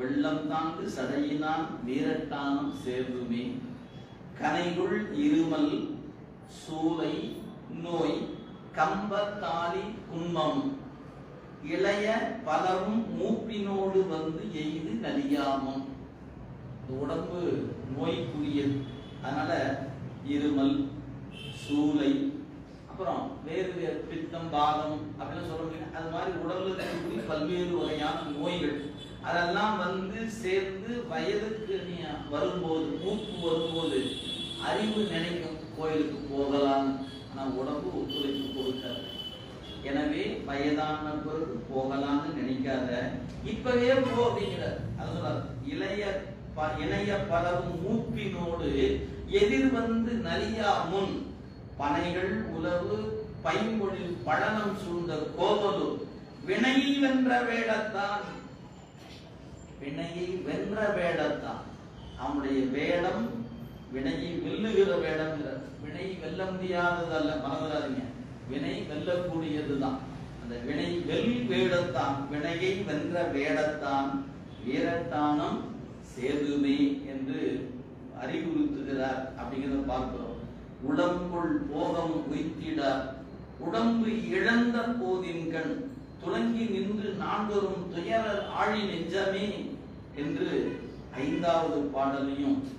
வெள்ளம் தாங்கு சடையினான் வீரட்டானும் சேர்ந்துமே கனைகுள் இருமல் சூலை நோய் கம்பத்தாலி குன்மம் இளைய பலரும் மூப்பினோடு வந்து எய்து நலியாமும். உடம்பு நோய்க்குரியது, அதனால இருமல் சூலை அப்புறம் வேறு வேறு பித்தம் பாதம் அப்படின்னு சொல்ல முடியும். அது மாதிரி உடல்ல இருக்கக்கூடிய பல்வேறு வகையான நோய்கள் அதெல்லாம் வந்து சேர்ந்து வயதுக்கு வரும்போது மூப்பு வரும்போது அறிவு நினைக்கும் கோயிலுக்கு போகலாம், ஆனா உடம்பு ஒத்துழைப்பு கொடுக்காது. எனவே வயதான பிறகு போகலாம்னு நினைக்காத, இப்பவே போ அப்படிங்கிறார். அது சொல்றாரு, இளைய பலரும் மூப்பினோடு எதிர் வந்து நலியா முன் பனைகள் உலவு பைமொழி பழனம் சூழ்ந்த கோவலு வினையை வென்ற வேடத்தான். வினையை வென்ற வேடத்தான், அவனுடைய வேடம் வினையை வெல்லுகிற வேடம். வினை வெல்ல முடியாதது அல்ல, மறந்துடாதீங்க, வினை வெல்லக்கூடியதுதான். அந்த வினை வெல் வேடத்தான், வினையை வென்ற வேடத்தான் வீரட்டானம் சேதுமே என்று அறிவுறுத்துகிறார் அப்படிங்கிறத பார்க்கிறோம். உடம்புள் போகம் உய்த்திட உடம்பு இழந்த போதின்கண் துலங்கி நின்று நான்கரும் துயரர் ஆழி நெஞ்சமே என்று 5வது பாடலையும்